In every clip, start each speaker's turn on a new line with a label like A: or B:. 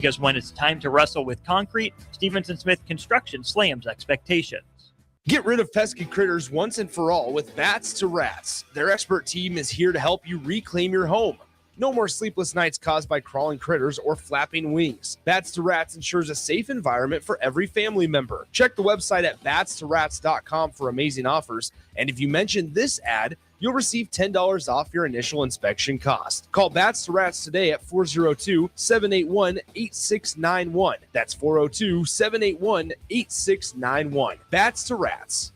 A: Because when it's time to wrestle with concrete, Stevenson Smith Construction slams expectations.
B: Get rid of pesky critters once and for all with Bats to Rats. Their expert team is here to help you reclaim your home. No more sleepless nights caused by crawling critters or flapping wings. Bats to Rats ensures a safe environment for every family member. Check the website at batstoRats.com for amazing offers. And if you mention this ad, you'll receive $10 off your initial inspection cost. Call Bats to Rats today at 402-781-8691. That's 402-781-8691. Bats to Rats.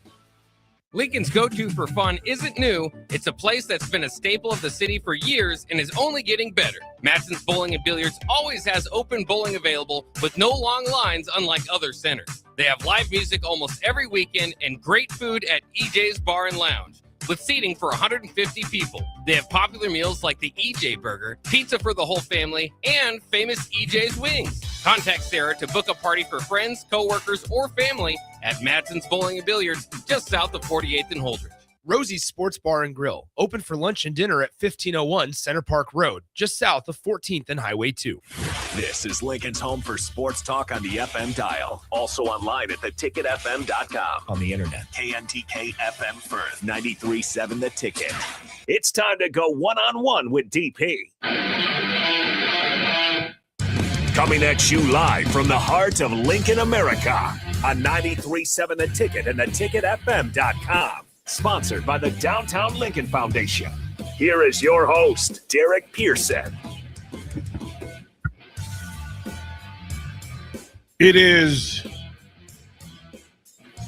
C: Lincoln's go-to for fun isn't new. It's a place that's been a staple of the city for years and is only getting better. Matson's Bowling and Billiards always has open bowling available with no long lines unlike other centers. They have live music almost every weekend and great food at EJ's Bar and Lounge with seating for 150 people. They have popular meals like the EJ Burger, pizza for the whole family, and famous EJ's Wings. Contact Sarah to book a party for friends, coworkers, or family at Matson's Bowling and Billiards just south of 48th and Holdridge.
B: Rosie's Sports Bar and Grill, open for lunch and dinner at 1501 Center Park Road, just south of 14th and Highway 2.
D: This is Lincoln's home for sports talk on the FM dial. Also online at theticketfm.com. On the internet. KNTK FM Firth, 93.7 The Ticket. It's time to go one-on-one with DP. Coming at you live from the heart of Lincoln, America on 93.7 The Ticket and theticketfm.com. Sponsored by the Downtown Lincoln Foundation. Here is your host, Derek Pearson.
E: It is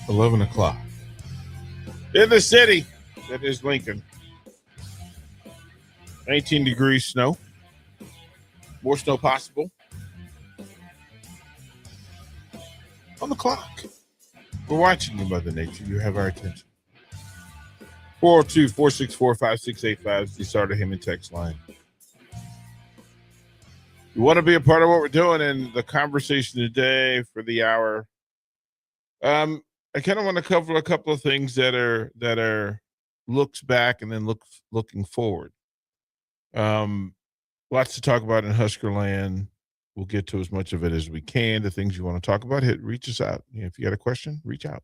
E: 11 o'clock in the city that is Lincoln. 19 degrees snow. More snow possible. On the clock. We're watching you, Mother Nature. You have our attention. 402-464-5685 is the Starter Heyman text line. You want to be a part of what we're doing in the conversation today for the hour. I kind of want to cover a couple of things that are looks back and then looking forward. Lots to talk about in Husker land. We'll get to as much of it as we can. The things you want to talk about, reach us out. If you got a question, reach out.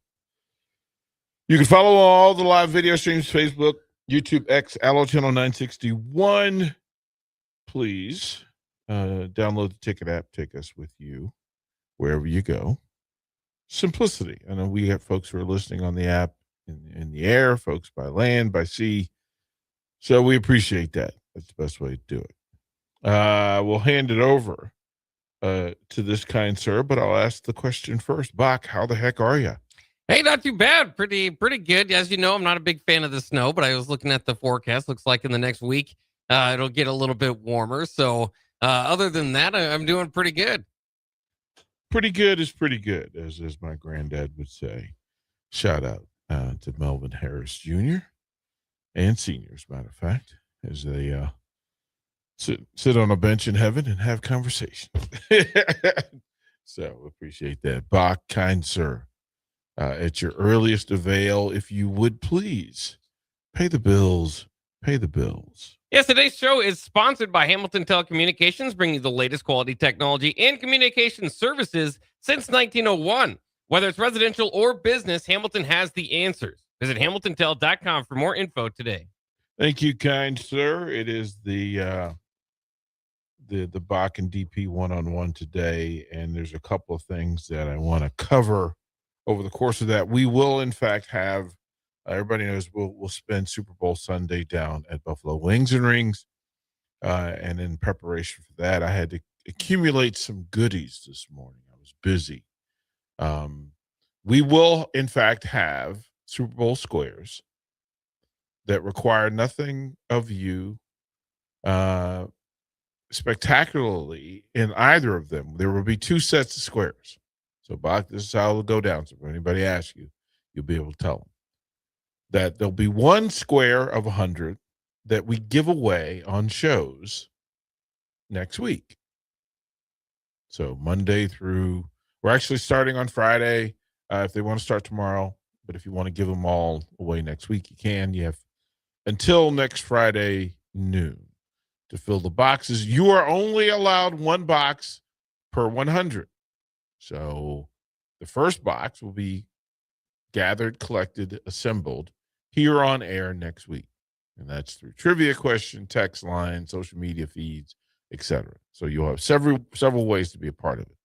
E: You can follow all the live video streams, Facebook, YouTube, X, Allo Channel 961. Please download the Ticket app. Take us with you wherever you go. Simplicity. I know we have folks who are listening on the app in the air, folks by land, by sea. So we appreciate that. That's the best way to do it. We'll hand it over to this kind sir, but I'll ask the question first. Bach, how the heck are you?
C: Hey, not too bad. Pretty good. As you know, I'm not a big fan of the snow, but I was looking at the forecast. Looks like in the next week, it'll get a little bit warmer. So other than that, I'm doing pretty good.
E: Pretty good is pretty good, as my granddad would say. Shout out to Melvin Harris Jr. and Sr., as a matter of fact, as they sit on a bench in heaven and have conversation. So appreciate that. Bach, kind sir. At your earliest avail, if you would please pay the bills.
C: Yes, today's show is sponsored by Hamilton Telecommunications, bringing you the latest quality technology and communication services since 1901. Whether it's residential or business, Hamilton has the answers. Visit hamiltontel.com for more info today.
E: Thank you, kind sir. It is the Bach and DP one-on-one today, and there's a couple of things that I want to cover over the course of that. We will, in fact, have everybody knows we'll spend Super Bowl Sunday down at Buffalo Wings and Rings, and in preparation for that, I had to accumulate some goodies this morning. I was busy. We will, in fact, have Super Bowl squares that require nothing of you spectacularly in either of them. There will be two sets of squares. So, Bach, this is how it'll go down. So if anybody asks you, you'll be able to tell them that there'll be one square of 100 that we give away on shows next week. So Monday through, we're actually starting on Friday if they want to start tomorrow. But if you want to give them all away next week, you can. You have until next Friday noon to fill the boxes. You are only allowed one box per 100. So the first box will be gathered, collected, assembled here on air next week. And that's through trivia question, text line, social media feeds, etc. So you'll have several ways to be a part of it.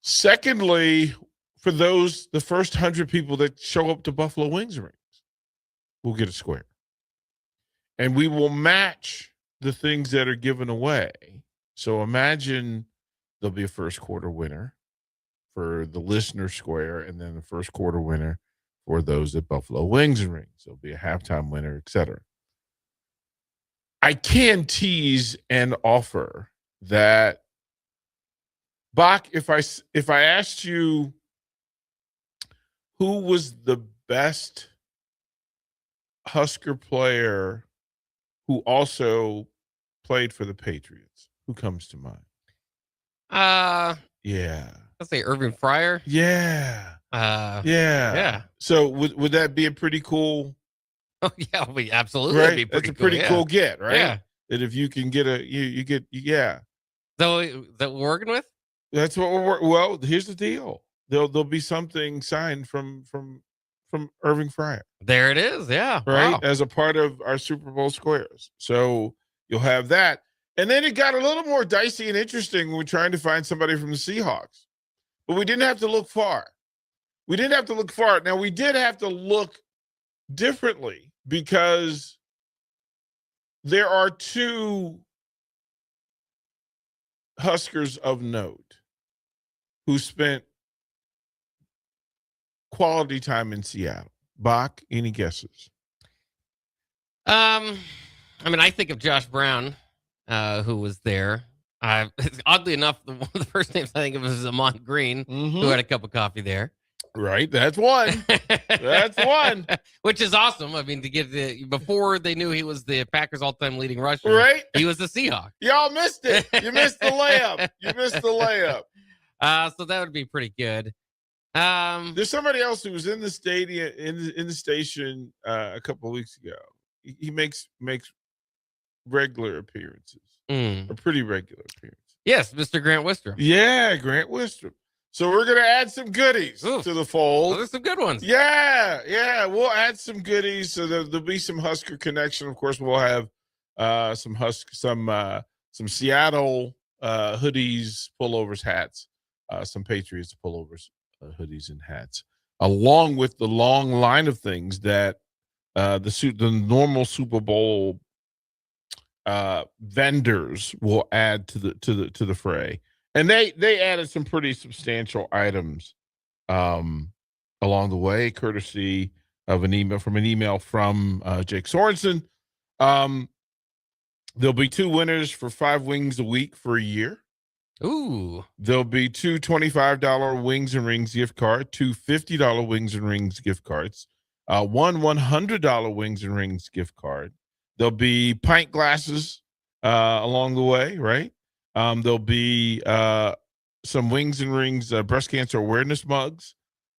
E: Secondly, for the first 100 people that show up to Buffalo Wings and Rings, we'll get a square. And we will match the things that are given away. So imagine there'll be a first quarter winner for the listener square, and then the first quarter winner for those at Buffalo Wings and Rings. There'll be a halftime winner, etc. I can tease and offer that, Bach, if I asked you who was the best Husker player who also played for the Patriots, who comes to mind? Yeah.
C: Let's say Irving Fryer.
E: Yeah.
C: Yeah.
E: So would that be a pretty cool?
C: Oh yeah, we absolutely.
E: Right.
C: Be
E: That's a pretty cool get, right?
C: Yeah.
E: That if you can get yeah.
C: So that we're working with.
E: That's what well, here's the deal. There'll be something signed from Irving Fryer.
C: There it is. Yeah.
E: Right.
C: Wow.
E: As a part of our Super Bowl squares. So you'll have that. And then it got a little more dicey and interesting when we're trying to find somebody from the Seahawks. But we didn't have to look far. Now, we did have to look differently because there are two Huskers of note who spent quality time in Seattle. Bach, any guesses?
C: I mean, I think of Josh Brown, who was there. Oddly enough, one of the first names I think of is Amon Green, who had a cup of coffee there.
E: Right, that's one. That's one.
C: Which is awesome. I mean, to get before they knew he was the Packers' all-time leading rusher,
E: right?
C: He was the Seahawk.
E: Y'all missed it. You missed the layup.
C: So that would be pretty good.
E: There's somebody else who was in the stadium in the station a couple of weeks ago. He makes regular appearances, a pretty regular appearance.
C: Yes, Mr. Grant Wistrom.
E: Yeah, Grant Wistrom. So we're gonna add some goodies to the fold.
C: Those are some good ones.
E: Yeah, we'll add some goodies. So there'll be some Husker connection. Of course, we'll have some Seattle hoodies, pullovers, hats, some Patriots pullovers, hoodies, and hats, along with the long line of things that the normal Super Bowl vendors will add to the fray. And they added some pretty substantial items along the way, courtesy of an email from Jake Sorensen. There'll be two winners for 5 wings a week for a year.
C: Ooh.
E: There'll be two $25 Wings and Rings gift cards, two $50 Wings and Rings gift cards, one $100 Wings and Rings gift card. There'll be pint glasses along the way, right? There'll be some Wings and Rings breast cancer awareness mugs.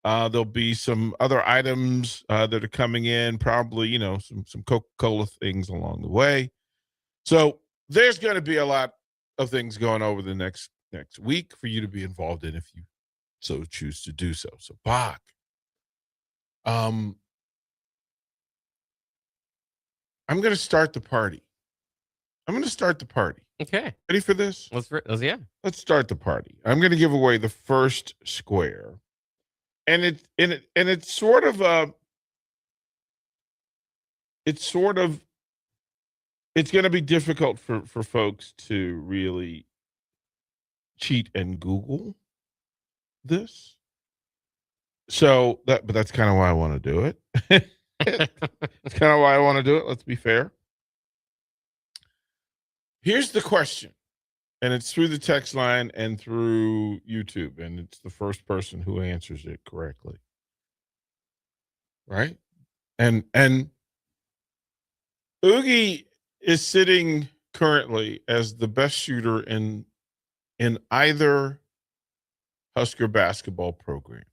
E: There'll be some other items that are coming in, probably, some Coca-Cola things along the way. So there's going to be a lot of things going over the next week for you to be involved in if you so choose to do so. So, Bach, I'm going to start the party.
C: Okay.
E: Ready for this?
C: Let's
E: start the party. I'm going to give away the first square, and it's sort of it's going to be difficult for folks to really cheat and Google this. So but that's kind of why I want to do it. That's kind of why I want to do it. Let's be fair. Here's the question, and it's through the text line and through YouTube, and it's the first person who answers it correctly. Right? And Oogie is sitting currently as the best shooter in either Husker basketball program.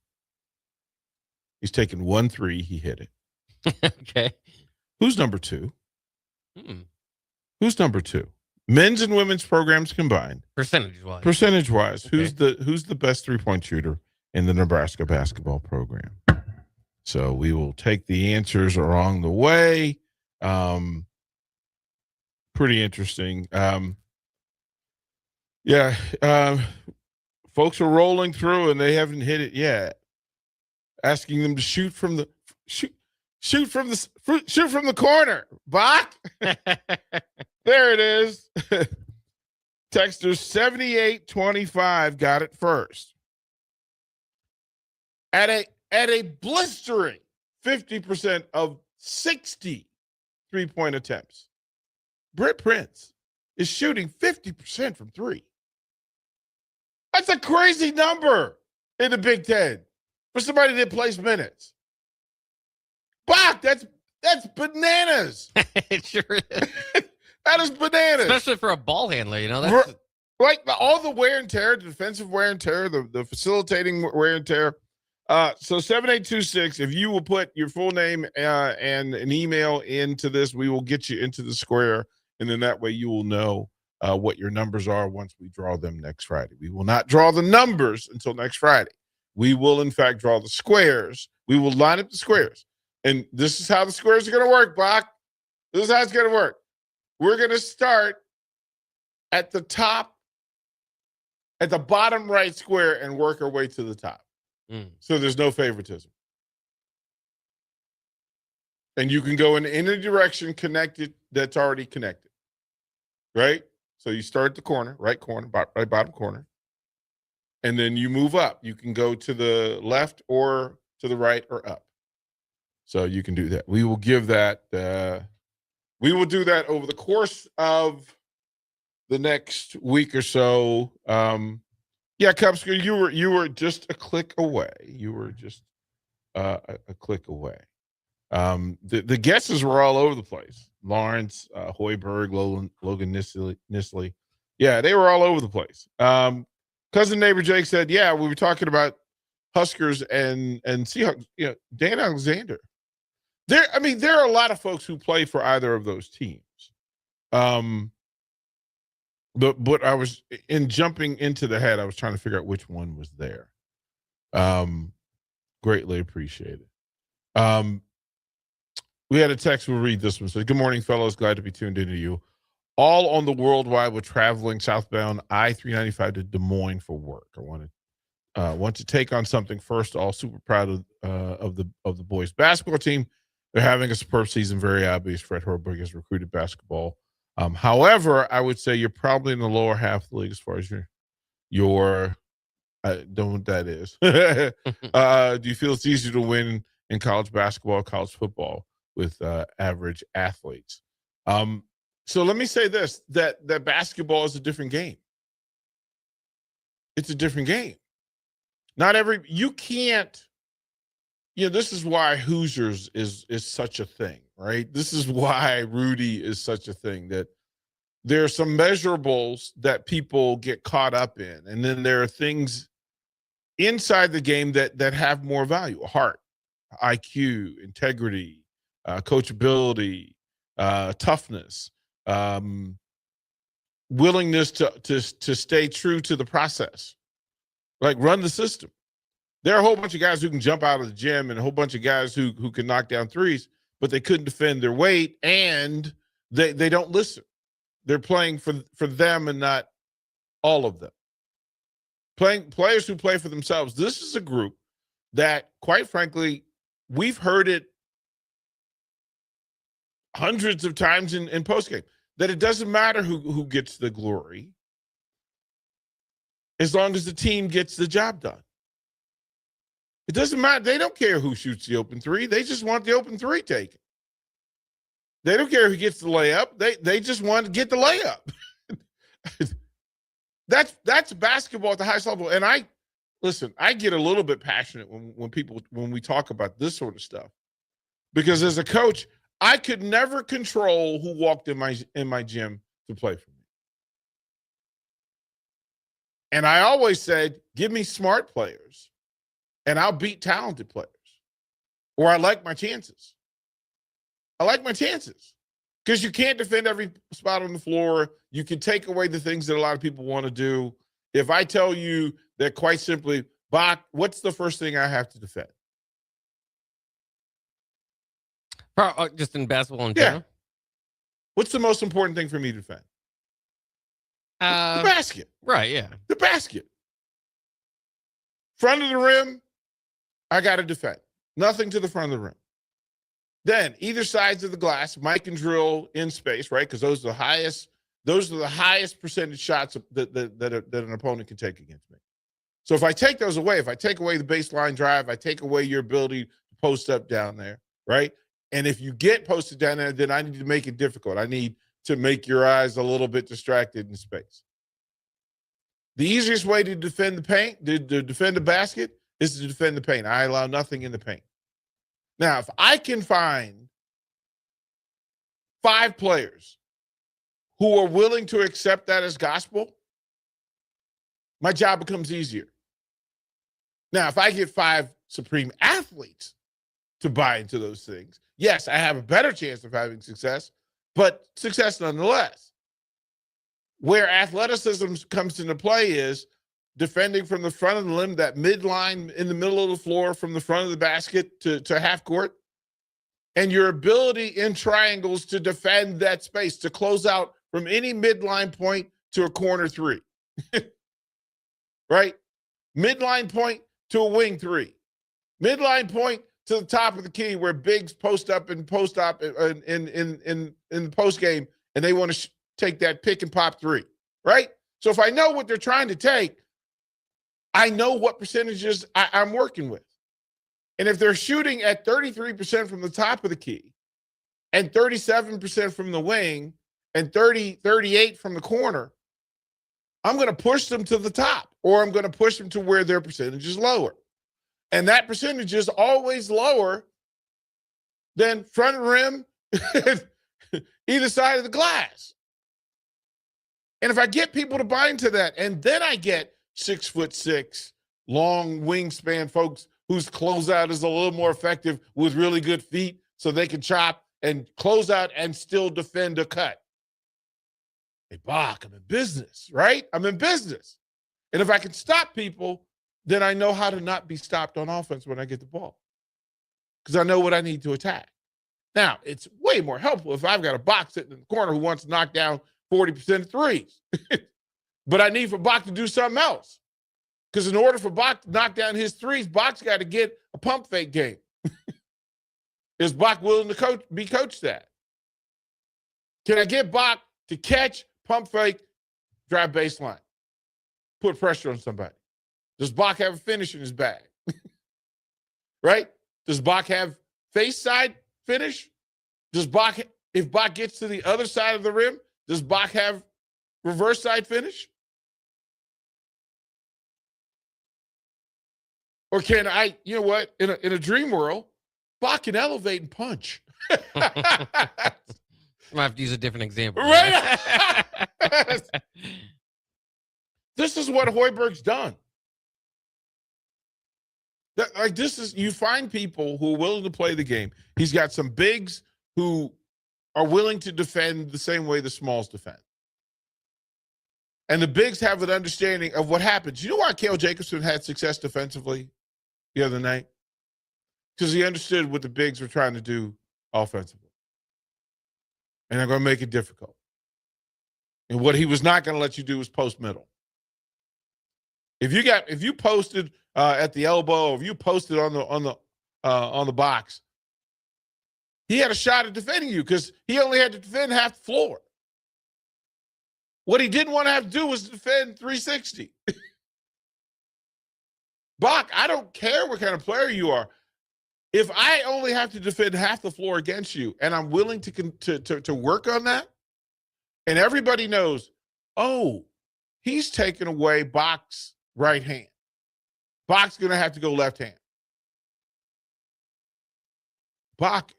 E: He's taken 1 3, he hit it.
C: Okay.
E: Who's number 2? Who's number 2? Men's and women's programs combined.
C: Percentage-wise.
E: Percentage-wise,
C: Okay.
E: who's the best three-point shooter in the Nebraska basketball program? So we will take the answers along the way. Pretty interesting. Folks are rolling through and they haven't hit it yet. Asking them to shoot from the corner. Bach. There it is. Texter 7825 got it first. At a blistering 50% of 60 3-point attempts, Britt Prince is shooting 50% from three. That's a crazy number in the Big Ten for somebody that plays minutes. Bach, that's bananas.
C: It sure is.
E: That is bananas.
C: Especially for a ball handler, that's
E: like all the wear and tear, the defensive wear and tear, the facilitating wear and tear. So 7826, if you will put your full name and an email into this, we will get you into the square. And then that way you will know what your numbers are once we draw them next Friday. We will not draw the numbers until next Friday. We will, in fact, draw the squares. We will line up the squares. And this is how the squares are going to work, Bach. This is how it's going to work. We're going to start at the top, at the bottom right square and work our way to the top. So there's no favoritism. And you can go in any direction connected that's already connected. Right? So you start at the corner, right bottom corner. And then you move up. You can go to the left or to the right or up. So you can do that. We will give that we will do that over the course of the next week or so. Cubsker, you were just a click away. You were just a click away. The guesses were all over the place. Lawrence, Hoiberg, Logan Nisley. Yeah, they were all over the place. Cousin neighbor Jake said, yeah, we were talking about Huskers and Seahawks. Dan Alexander. There are a lot of folks who play for either of those teams. But I was jumping into the head, I was trying to figure out which one was there. Greatly appreciated. We had a text. We'll read this one. So, good morning, fellows. Glad to be tuned into you. All on the worldwide with traveling southbound I-395 to Des Moines for work. I want to take on something first. All super proud of the boys basketball team. They're having a superb season. Very obvious. Fred Hoiberg has recruited basketball. However, I would say you're probably in the lower half of the league as far as your I don't know what that is. Do you feel it's easier to win in college basketball, college football with average athletes? So let me say this, that basketball is a different game. It's a different game. You can't, this is why Hoosiers is such a thing, right? This is why Rudy is such a thing, that there are some measurables that people get caught up in. And then there are things inside the game that have more value: heart, IQ, integrity, coachability, toughness, willingness to stay true to the process, like run the system. There are a whole bunch of guys who can jump out of the gym and a whole bunch of guys who can knock down threes, but they couldn't defend their weight, and they don't listen. They're playing for them and not all of them. Players who play for themselves. This is a group that, quite frankly, we've heard it hundreds of times in postgame, that it doesn't matter who gets the glory as long as the team gets the job done. It doesn't matter. They don't care who shoots the open three. They just want the open three taken. They don't care who gets the layup. They just want to get the layup. That's basketball at the highest level. And I get a little bit passionate when we talk about this sort of stuff, because as a coach, I could never control who walked in my gym to play for me. And I always said, give me smart players and I'll beat talented players, or I like my chances. Because you can't defend every spot on the floor. You can take away the things that a lot of people want to do. If I tell you that quite simply, Bach, what's the first thing I have to defend?
C: Just in basketball in general?
E: What's the most important thing for me to defend? The basket.
C: Right, yeah.
E: The basket. Front of the rim, I got to defend. Nothing to the front of the rim. Then either sides of the glass, Mike can drill in space, right? Because those are the highest percentage shots that an opponent can take against me. So if I take those away, if I take away the baseline drive, I take away your ability to post up down there, right? And if you get posted down there, then I need to make it difficult. I need to make your eyes a little bit distracted in space. The easiest way to defend the paint, to defend the basket, is to defend the paint. I allow nothing in the paint. Now, if I can find 5 players who are willing to accept that as gospel, my job becomes easier. Now, if I get 5 supreme athletes to buy into those things, yes, I have a better chance of having success, but success nonetheless. Where athleticism comes into play is defending from the front of the rim, that midline in the middle of the floor from the front of the basket to half court, and your ability in triangles to defend that space, to close out from any midline point to a corner 3. Right? Midline point to a wing 3. Midline point to the top of the key where bigs post up and post up in the post game, and they want to take that pick and pop 3, right? So if I know what they're trying to take, I know what percentages I'm working with. And if they're shooting at 33% from the top of the key and 37% from the wing and 38 from the corner, I'm going to push them to the top, or I'm going to push them to where their percentage is lower. And that percentage is always lower than front rim, either side of the glass. And if I get people to buy into that, and then I get 6'6", long wingspan folks whose closeout is a little more effective with really good feet so they can chop and close out and still defend a cut. Hey, Bach, I'm in business, right? I'm in business. And if I can stop people, then I know how to not be stopped on offense when I get the ball, because I know what I need to attack. Now, it's way more helpful if I've got a Bach sitting in the corner who wants to knock down 40% of threes. But I need for Bach to do something else. Because in order for Bach to knock down his threes, Bach's got to get a pump fake game. Is Bach willing to be coached that? Can I get Bach to catch, pump fake, drive baseline, put pressure on somebody? Does Bach have a finish in his bag? Right? Does Bach have face side finish? Does Bach, if Bach gets to the other side of the rim, does Bach have reverse side finish? Or can I, you know what, in a dream world, Bach can elevate and punch.
C: I might have to use a different example.
E: Right? This is what Hoiberg's done. You find people who are willing to play the game. He's got some bigs who are willing to defend the same way the smalls defend. And the bigs have an understanding of what happens. You know why Cale Jacobson had success defensively the other night? Because he understood what the bigs were trying to do offensively. And they're going to make it difficult. And what he was not going to let you do was post middle. If you posted at the elbow, or if you posted on the box, he had a shot at defending you because he only had to defend half the floor. What he didn't want to have to do was defend 360. Bach, I don't care what kind of player you are. If I only have to defend half the floor against you, and I'm willing to work on that, and everybody knows, oh, he's taken away Bach's right hand. Bach's going to have to go left hand. Bach,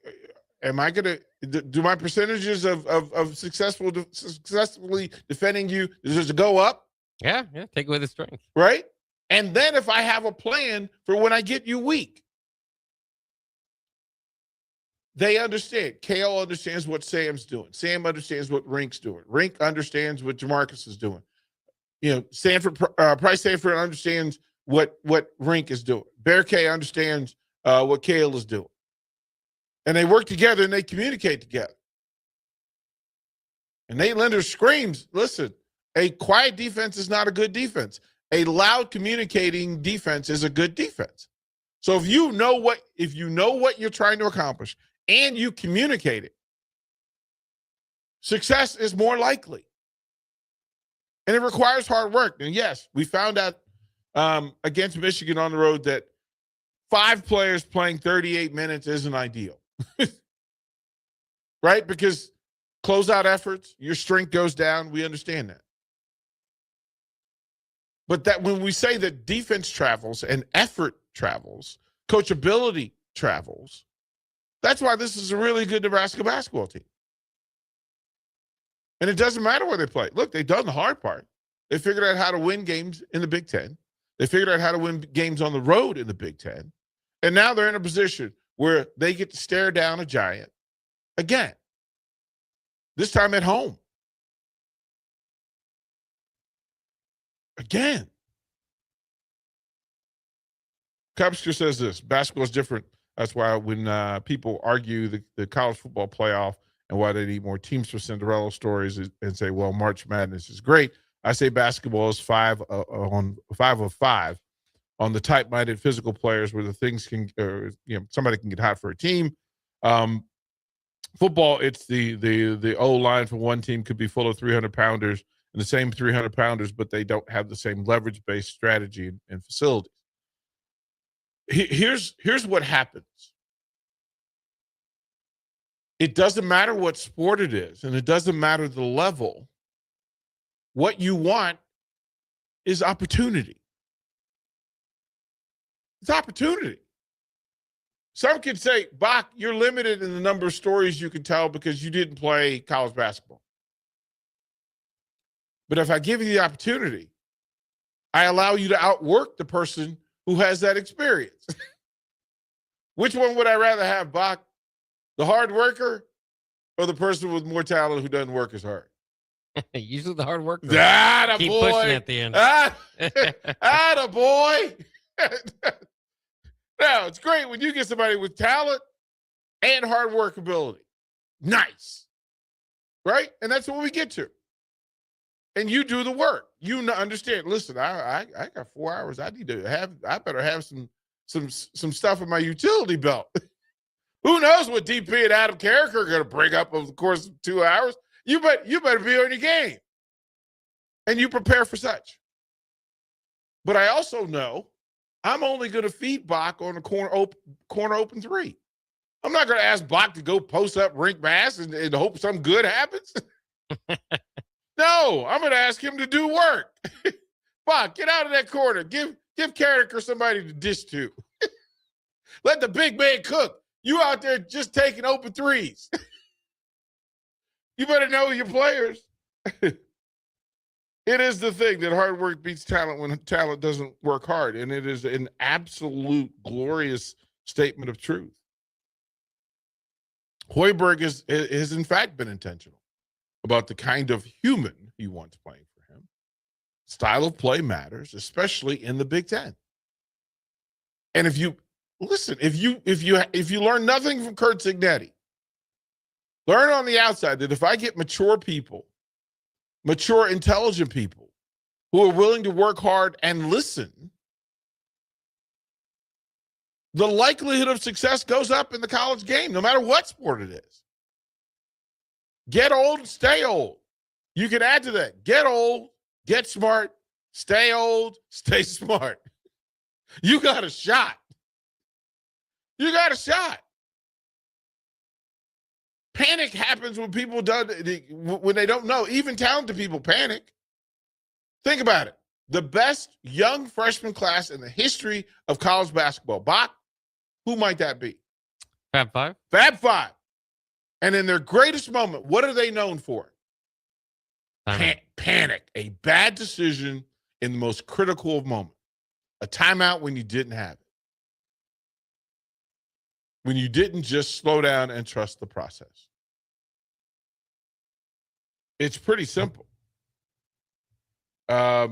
E: am I going to do my percentages of successfully defending you? Does it go up?
C: Yeah, take away the strength.
E: Right? And then if I have a plan for when I get you weak. they understand. Kale understands what Sam's doing. Sam understands what Rink's doing. Rink understands what Jamarcus is doing. Price Sanford understands what Rink is doing. Bear K understands what Kale is doing. And they work together and they communicate together. And Nate Linder screams, listen, a quiet defense is not a good defense. A loud communicating defense is a good defense. So if you know what you're trying to accomplish and you communicate it, success is more likely. And it requires hard work. And yes, we found out against Michigan on the road that 5 players playing 38 minutes isn't ideal. Right? Because closeout efforts, your strength goes down. We understand that. But that when we say that defense travels and effort travels, coachability travels, that's why this is a really good Nebraska basketball team. And it doesn't matter where they play. Look, they've done the hard part. They figured out how to win games in the Big Ten. They figured out how to win games on the road in the Big Ten. And now they're in a position where they get to stare down a giant again, this time at home. Again. Cubster says this, basketball is different. That's why when people argue the college football playoff and why they need more teams for Cinderella stories and say, well, March Madness is great, I say basketball is 5 of 5 on the tight-minded physical players where the things can, somebody can get hot for a team. Football, it's the O-line for one team could be full of 300-pounders and the same 300-pounders, but they don't have the same leverage-based strategy and facilities. Here's what happens. It doesn't matter what sport it is, and it doesn't matter the level. What you want is opportunity. It's opportunity. Some could say, Bach, you're limited in the number of stories you can tell because you didn't play college basketball. But if I give you the opportunity, I allow you to outwork the person who has that experience. Which one would I rather have, Bach? The hard worker or the person with more talent who doesn't work as hard?
C: Usually the hard worker.
E: Keep
C: pushing at the end.
E: Atta boy. Now, it's great when you get somebody with talent and hard work ability. Nice. Right? And that's what we get to. And you do the work. You understand. Listen, I got 4 hours. I better have some stuff in my utility belt. Who knows what DP and Adam Carrick are going to bring up over the course of 2 hours? You better be on your game. And you prepare for such. But I also know I'm only going to feed Bach on a corner open 3. I'm not going to ask Bach to go post up Rink Bass and hope something good happens. No, I'm going to ask him to do work. Bach, get out of that corner. Give Carrick or somebody to dish to. Let the big man cook. You out there just taking open 3s. You better know your players. It is the thing that hard work beats talent when talent doesn't work hard. And it is an absolute glorious statement of truth. Hoiberg has in fact been intentional about the kind of human he wants playing for him. Style of play matters, especially in the Big Ten. And if you learn nothing from Curt Cignetti, learn on the outside that if I get mature people, mature, intelligent people who are willing to work hard and listen, the likelihood of success goes up in the college game, no matter what sport it is. Get old, stay old. You can add to that. Get old, get smart, stay old, stay smart. You got a shot. You got a shot. Panic happens when when they don't know. Even talented people panic. Think about it. The best young freshman class in the history of college basketball. Bach, who might that be?
C: Fab Five.
E: Fab Five. And in their greatest moment, what are they known for? Panic. A bad decision in the most critical of moments. A timeout when you didn't have it. when you didn't just slow down and trust the process. It's pretty simple. Pat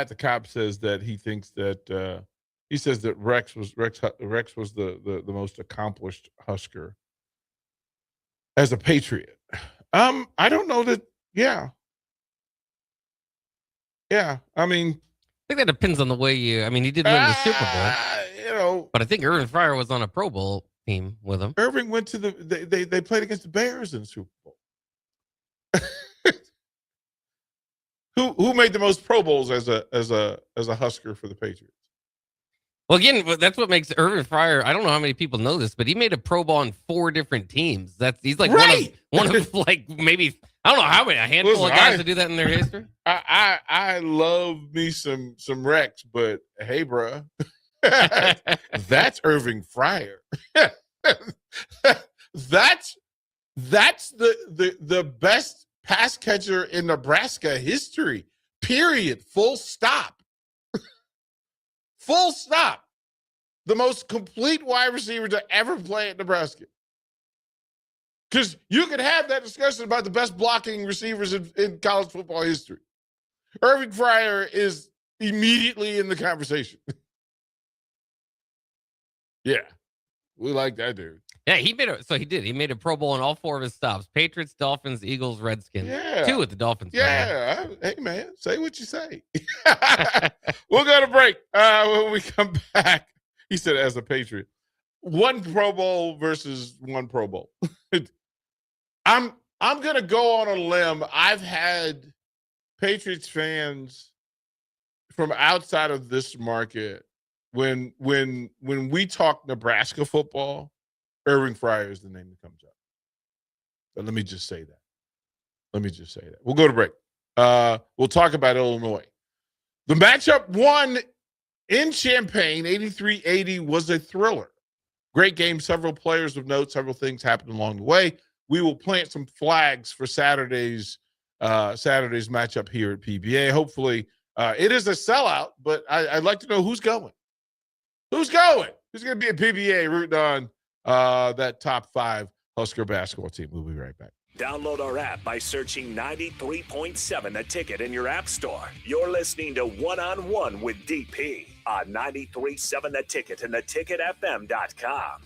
E: the Cop says that he thinks that he says that Rex was the most accomplished Husker as a Patriot. I don't know that. Yeah. I mean,
C: I think that depends on the way he did win the Super Bowl. But I think Irvin Fryer was on a Pro Bowl team with him.
E: Irving went to they played against the Bears in the Super Bowl. Who made the most Pro Bowls as a Husker for the Patriots?
C: Well, again, that's what makes Irvin Fryer. I don't know how many people know this, but he made a Pro Bowl on 4 different teams. He's like
E: right.
C: one of like maybe I don't know how many, a handful of guys to do that in their history.
E: I love me some Rex, but hey, bro, that's Irving Fryer. that's the best pass catcher in Nebraska history. Period. Full stop. Full stop. The most complete wide receiver to ever play at Nebraska. Because you could have that discussion about the best blocking receivers in college football history. Irving Fryer is immediately in the conversation. Yeah. We like that dude.
C: Yeah, he made a Pro Bowl in all 4 of his stops. Patriots, Dolphins, Eagles, Redskins.
E: Yeah.
C: 2 with the Dolphins.
E: Yeah. Hey, man, say what you say. We'll go to break. When we come back, he said as a Patriot, 1 Pro Bowl versus 1 Pro Bowl. I'm going to go on a limb. I've had Patriots fans from outside of this market when we talk Nebraska football, Irving Fryer is the name that comes up. But let me just say that. We'll go to break. We'll talk about Illinois. The matchup 1 in Champaign, 83-80, was a thriller. Great game. Several players of note. Several things happened along the way. We will plant some flags for Saturday's matchup here at PBA. Hopefully, it is a sellout, but I'd like to know who's going. Who's going? Who's going to be at PBA rooting on that top 5 Husker basketball team? We'll be right back.
D: Download our app by searching 93.7 The Ticket in your app store. You're listening to One-on-One with DP on 93.7 The Ticket and theticketfm.com.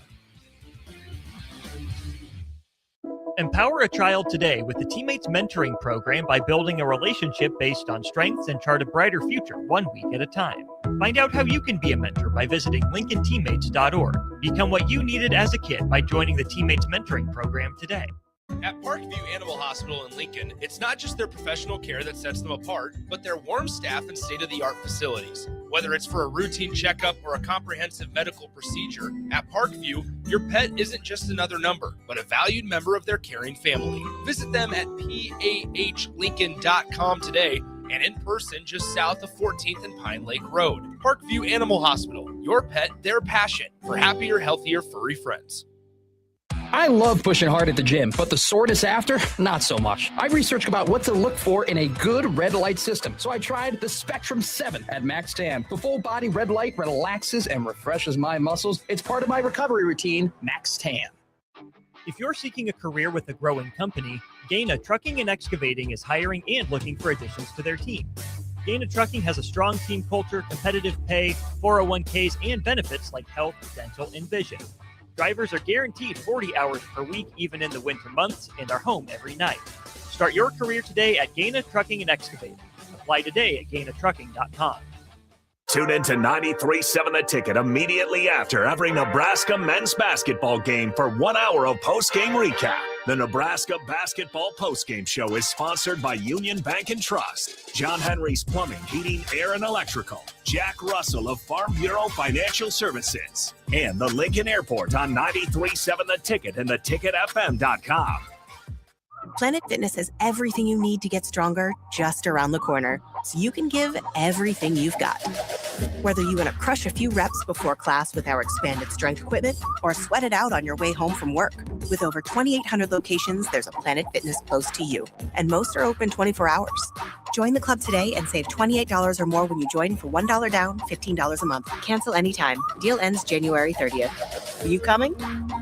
A: Empower a child today with the Teammates Mentoring Program by building a relationship based on strengths and chart a brighter future 1 week at a time. Find out how you can be a mentor by visiting LincolnTeammates.org. Become what you needed as a kid by joining the Teammates Mentoring Program today.
B: At Parkview Animal Hospital in Lincoln, it's not just their professional care that sets them apart, but their warm staff and state-of-the-art facilities. Whether it's for a routine checkup or a comprehensive medical procedure, at Parkview, your pet isn't just another number, but a valued member of their caring family. Visit them at pahlincoln.com today and in person just south of 14th and Pine Lake Road. Parkview Animal Hospital, your pet, their passion for happier, healthier, furry friends.
F: I love pushing hard at the gym, but the soreness after, not so much. I researched about what to look for in a good red light system, so I tried the Spectrum 7 at Max Tan. The full body red light relaxes and refreshes my muscles. It's part of my recovery routine, Max Tan.
A: If you're seeking a career with a growing company, Gaina Trucking and Excavating is hiring and looking for additions to their team. Gaina Trucking has a strong team culture, competitive pay, 401ks, and benefits like health, dental, and vision. Drivers are guaranteed 40 hours per week, even in the winter months, and are home every night. Start your career today at Gaina Trucking and Excavating. Apply today at GainaTrucking.com.
D: Tune in to 93.7 The Ticket immediately after every Nebraska men's basketball game for 1 hour of post-game recap. The Nebraska Basketball Postgame Show is sponsored by Union Bank and Trust, John Henry's Plumbing, Heating, Air, and Electrical, Jack Russell of Farm Bureau Financial Services, and the Lincoln Airport on 93.7 The Ticket and theticketfm.com.
G: Planet Fitness has everything you need to get stronger just around the corner, so you can give everything you've got. Whether you want to crush a few reps before class with our expanded strength equipment or sweat it out on your way home from work. With over 2,800 locations, there's a Planet Fitness close to you, and most are open 24 hours. Join the club today and save $28 or more when you join for $1 down, $15 a month. Cancel anytime. Deal ends January 30th. Are you coming?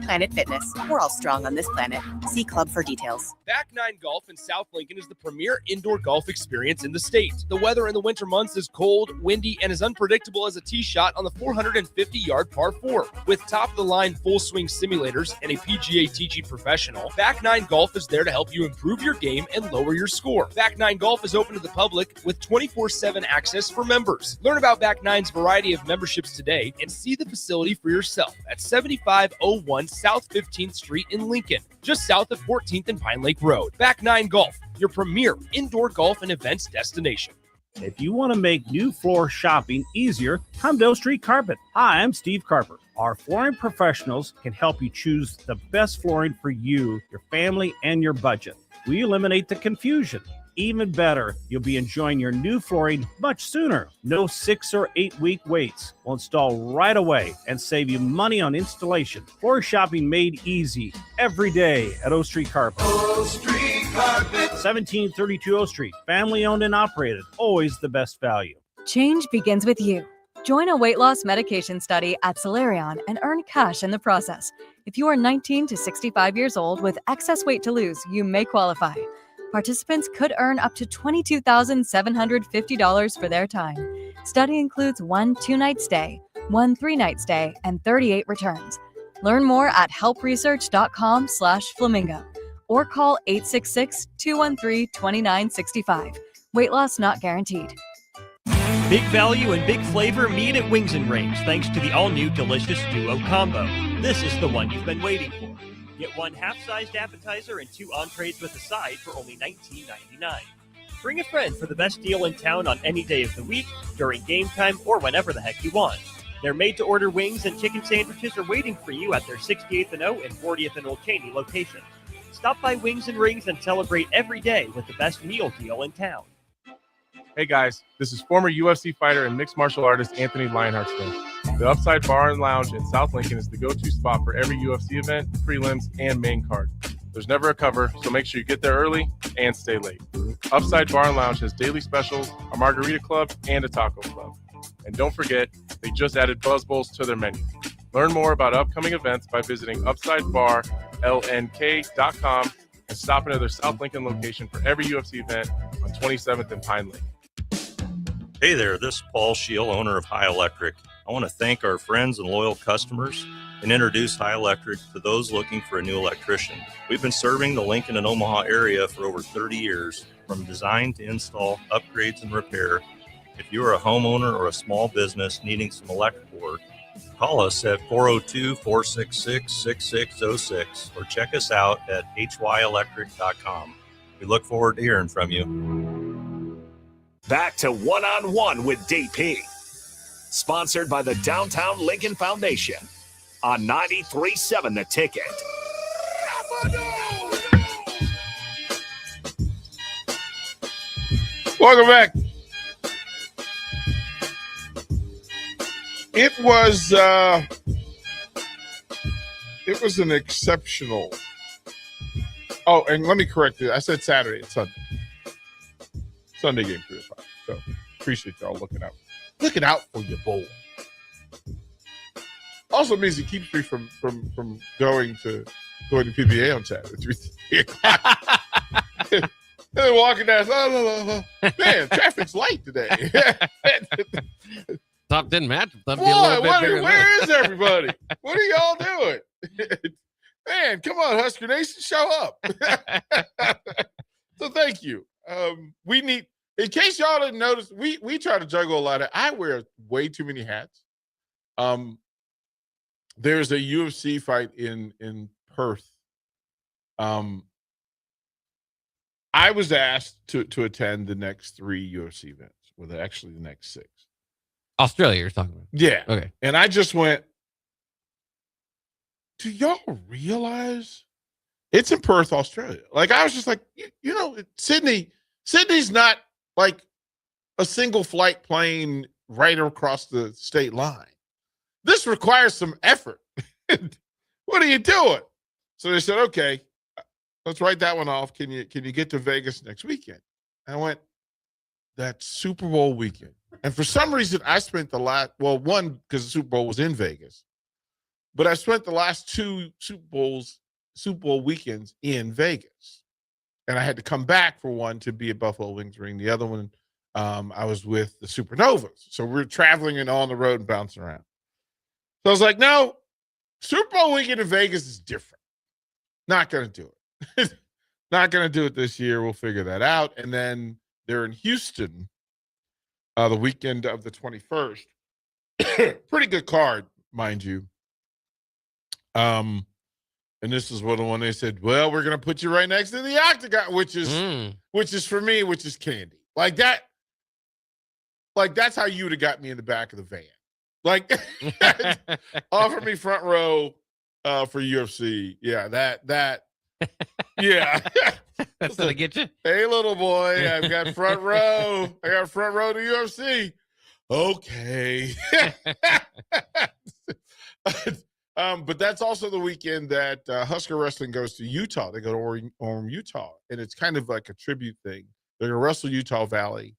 G: Planet Fitness. We're all strong on this planet. See club for details.
B: Back Nine Golf in South Lincoln is the premier indoor golf experience in the state. The weather in the winter months is cold, windy, and as unpredictable as a tee shot on the 450-yard par 4. With top-of-the-line full-swing simulators and a PGA TG professional, Back Nine Golf is there to help you improve your game and lower your score. Back Nine Golf is open to the public with 24/7 access for members. Learn about Back Nine's variety of memberships today and see the facility for yourself at 7501 South 15th Street in Lincoln, just south of 14th and Pine Lake Road. Back Nine Golf, your premier indoor golf and events destination.
H: If you want to make new floor shopping easier, come to O Street Carpet. Hi, I'm Steve Carper. Our flooring professionals can help you choose the best flooring for you, your family, and your budget. We eliminate the confusion. Even better, you'll be enjoying your new flooring much sooner. No 6 or 8 week waits. We'll install right away and save you money on installation. Floor shopping made easy every day at O Street Carpet.
I: O Street Carpet.
H: 1732 O Street. Family owned and operated. Always the best value.
J: Change begins with you. Join a weight loss medication study at Solarion and earn cash in the process. If you are 19 to 65 years old with excess weight to lose, you may qualify. Participants could earn up to $22,750 for their time. Study includes 1 2-night stay, 1 3-night stay, and 38 returns. Learn more at helpresearch.com/flamingo or call 866-213-2965. Weight loss not guaranteed.
A: Big value and big flavor meet at Wings and Rings thanks to the all-new Delicious Duo Combo. This is the one you've been waiting for. Get 1 half-sized appetizer and 2 entrees with a side for only $19.99. Bring a friend for the best deal in town on any day of the week, during game time, or whenever the heck you want. Their made-to-order wings and chicken sandwiches are waiting for you at their 68th and O and 40th and Old Cheney locations. Stop by Wings and Rings and celebrate every day with the best meal deal in town.
K: Hey guys, this is former UFC fighter and mixed martial artist Anthony Lionheart Smith. The Upside Bar and Lounge in South Lincoln is the go-to spot for every UFC event, prelims, and main card. There's never a cover, so make sure you get there early and stay late. Upside Bar and Lounge has daily specials, a margarita club, and a taco club. And don't forget, they just added Buzz Bowls to their menu. Learn more about upcoming events by visiting UpsideBarLNK.com and stop into their South Lincoln location for every UFC event on 27th and Pine Lake.
L: Hey there, this is Paul Scheel, owner of High Electric. I want to thank our friends and loyal customers and introduce High Electric to those looking for a new electrician. We've been serving the Lincoln and Omaha area for over 30 years, from design to install, upgrades, and repair. If you are a homeowner or a small business needing some electrical work, call us at 402-466-6606 or check us out at hyelectric.com. We look forward to hearing from you.
D: Back to One-on-One with DP. Sponsored by the Downtown Lincoln Foundation on 93.7 The Ticket.
E: Welcome back. It was an exceptional. Oh, and let me correct it. I said Saturday. It's Sunday. Sunday game 3 o'clock. So appreciate y'all looking out for your boy. Also means it keeps me from going to PBA on Saturday 3 o'clock. And then walking down, man, traffic's light today.
C: Top 10 match.
E: Where is everybody? What are y'all doing? Man, come on, Husker Nation, show up. So thank you. We need, in case y'all didn't notice, we try to juggle a lot. I wear way too many hats. There's a UFC fight in Perth. I was asked to attend the next 3 UFC events, well, actually the next 6.
C: Australia, you're talking about?
E: Yeah.
C: Okay.
E: And I just went, do y'all realize It's in Perth, Australia. Like, I was just like, you know, Sydney's not like a single flight plane right across the state line. This requires some effort. What are you doing? So they said, okay, let's write that one off. Can you get to Vegas next weekend? And I went, that's Super Bowl weekend. And for some reason, I spent one, because the Super Bowl was in Vegas, but I spent the last two Super Bowl weekends in Vegas. And I had to come back for one to be at Buffalo Wings Ring. The other one, I was with the Supernovas. So we're traveling and on the road and bouncing around. So I was like, no, Super Bowl weekend in Vegas is different. Not going to do it. Not going to do it this year. We'll figure that out. And then they're in Houston the weekend of the 21st. Pretty good card, mind you. And this is when they said, well, we're going to put you right next to the octagon, which is for me, which is candy. Like that. Like, that's how you would have got me in the back of the van. Like, offer me front row for UFC. Yeah, that. Yeah.
C: That's gonna get you.
E: Hey, little boy, I've got front row. I got front row to UFC. Okay. But that's also the weekend that Husker Wrestling goes to Utah. They go to Orem, Utah, and it's kind of like a tribute thing. They're going to wrestle Utah Valley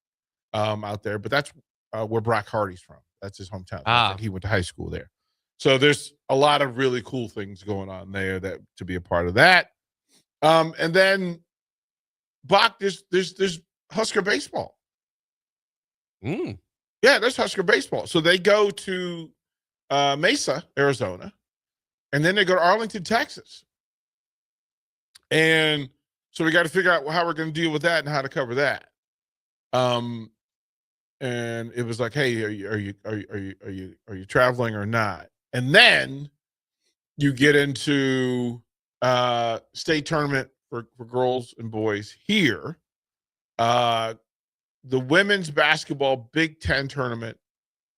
E: out there, but that's where Brock Hardy's from. That's his hometown. He went to high school there. So there's a lot of really cool things going on there that to be a part of that. And then Bach, there's Husker baseball. Yeah, there's Husker baseball. So they go to Mesa, Arizona, and then they go to Arlington, Texas. And so we got to figure out how we're going to deal with that and how to cover that. And it was like, hey, are you traveling or not? And then you get into state tournament for girls and boys here. The women's basketball Big Ten tournament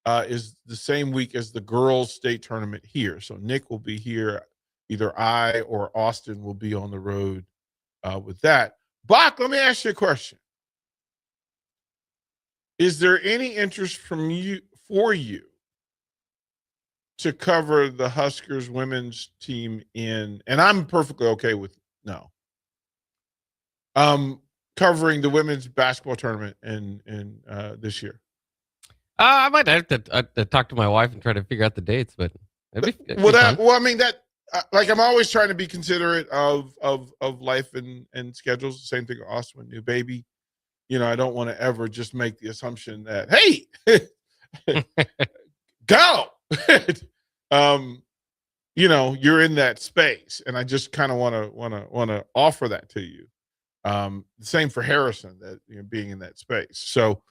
E: is the same week as the girls' state tournament here. So Nick will be here. Either I or Austin will be on the road with that. Bach, let me ask you a question. Is there any interest for you to cover the Huskers women's team and I'm perfectly okay with covering the women's basketball tournament in this year?
C: I might have to talk to my wife and try to figure out the dates, but it'd be
E: I'm always trying to be considerate of life and schedules. The same thing with Austin, with new baby. You know, I don't want to ever just make the assumption that, hey, go. You know, you're in that space, and I just kind of want to offer that to you. The same for Harrison, that being in that space. So,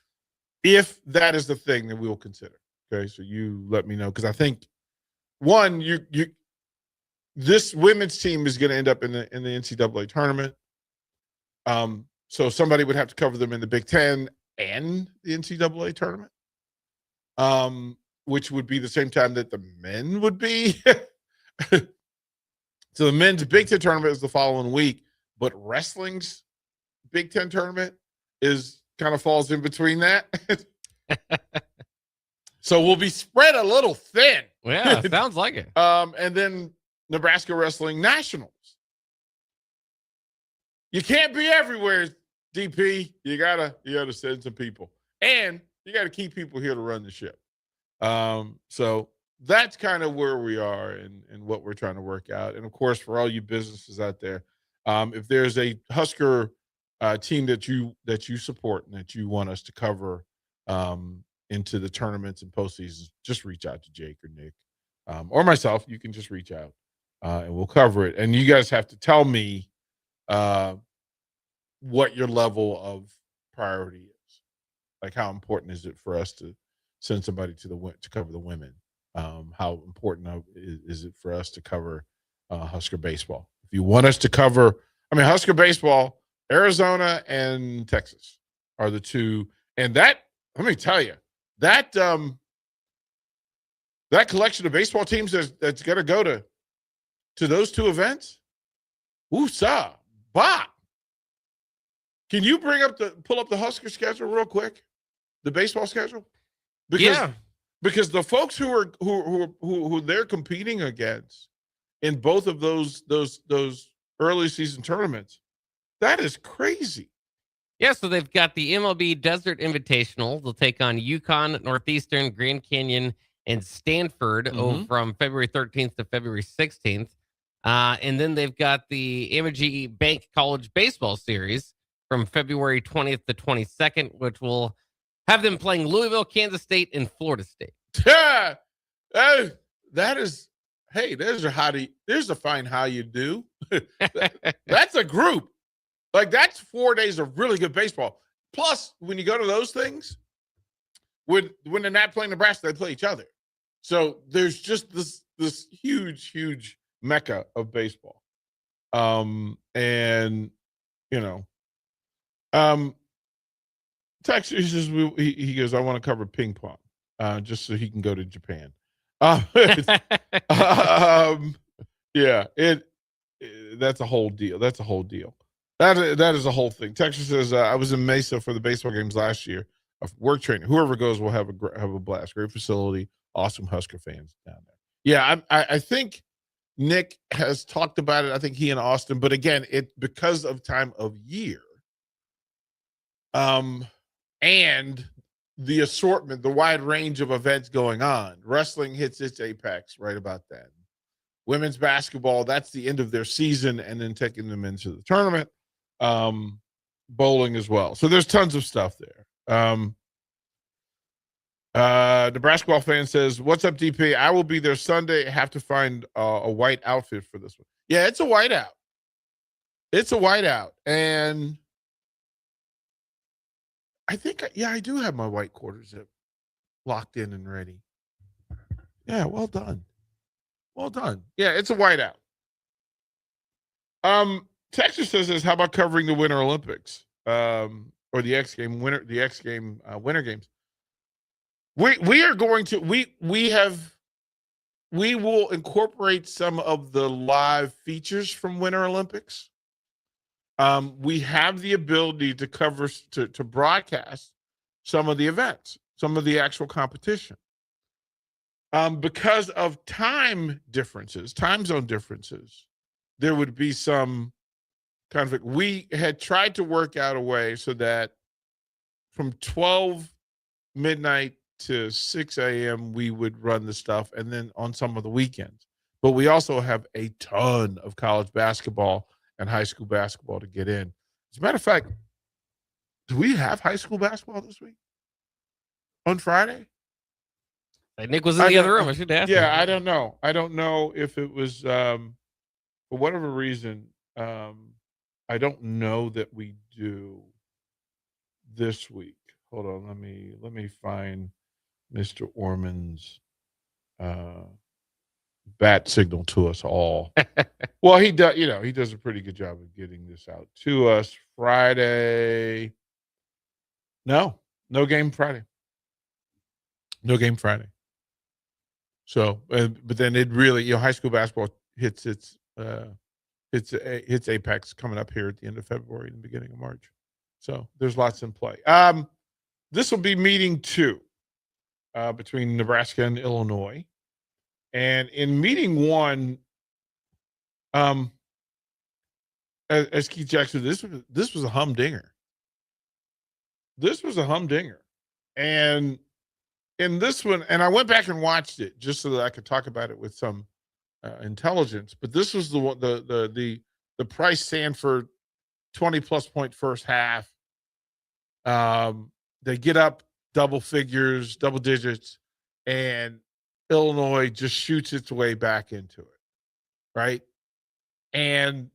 E: if that is the thing, then we will consider. Okay, so you let me know, because I think this women's team is going to end up in the NCAA tournament. So somebody would have to cover them in the Big Ten and the NCAA tournament, which would be the same time that the men would be. So the men's Big Ten tournament is the following week, but wrestling's Big Ten tournament kind of falls in between that. So we'll be spread a little thin.
C: Yeah, sounds like it.
E: And then Nebraska Wrestling Nationals. You can't be everywhere, DP. You gotta send some people, and you gotta keep people here to run the ship. So that's kind of where we are and what we're trying to work out. And of course, for all you businesses out there, if there's a Husker team that you support and that you want us to cover into the tournaments and postseasons, just reach out to Jake or Nick or myself. You can just reach out and we'll cover it. And you guys have to tell me what your level of priority is. Like, how important is it for us to send somebody to cover the women? How important is it for us to cover Husker baseball? If you want us to cover, Husker baseball, Arizona and Texas are the two. And that, let me tell you, that collection of baseball teams that's going to go to those two events, Woosah. Bob. Can you pull up the Husker schedule real quick? The baseball schedule? Because the folks who they're competing against in both of those early season tournaments, that is crazy.
C: Yeah, so they've got the MLB Desert Invitational. They'll take on UConn, Northeastern, Grand Canyon, and Stanford from February 13th to February 16th. And then they've got the Amegy Bank College Baseball Series from February 20th to 22nd, which will have them playing Louisville, Kansas State, and Florida State.
E: Yeah, that is. Hey, there's a fine how you do. That's a group. Like, that's 4 days of really good baseball. Plus, when you go to those things, when they're not playing Nebraska, they play each other. So there's just this huge mecca of baseball. And Texas, he goes, I want to cover ping pong, just so he can go to Japan. Yeah, that's a whole deal. That's a whole deal. That is a whole thing. Texas says, I was in Mesa for the baseball games last year. Work training. Whoever goes will have a blast. Great facility. Awesome Husker fans down there. Yeah, I think Nick has talked about it. I think he and Austin. But again, because of time of year, and the assortment, the wide range of events going on. Wrestling hits its apex right about then. Women's basketball, that's the end of their season, and then taking them into the tournament. Bowling as well. So there's tons of stuff there. The basketball fan says, what's up, DP? I will be there Sunday. have to find a white outfit for this one. Yeah, it's a white out. It's a white out. And I think, I do have my white quarter zip locked in and ready. Yeah, well done. Well done. Yeah, it's a white out. Texas says this, how about covering the Winter Olympics? Or the X Game winter games. We are going to we will incorporate some of the live features from Winter Olympics. We have the ability to cover to broadcast some of the events, some of the actual competition. Because of time zone differences, there would be some conflict. We had tried to work out a way so that from 12 midnight to 6 a.m. we would run the stuff, and then on some of the weekends. But we also have a ton of college basketball and high school basketball to get in. As a matter of fact, do we have high school basketball this week? On Friday?
C: Nick was in the other room. I should ask him.
E: Yeah, I don't know. I don't know if it was for whatever reason. I don't know that we do this week. Hold on, let me find Mr. Orman's bat signal to us all. Well, he does, he does a pretty good job of getting this out to us. Friday. No game Friday. No game Friday. So, but then it really, high school basketball hits its apex coming up here at the end of February and the beginning of March. So there's lots in play. This will be meeting 2 between Nebraska and Illinois. And in meeting 1, as Keith Jackson, this was a humdinger. This was a humdinger. And in this one, and I went back and watched it just so that I could talk about it with some intelligence. But this was the Price Sanford 20+ point first half. They get up double digits, and Illinois just shoots its way back into it, right? And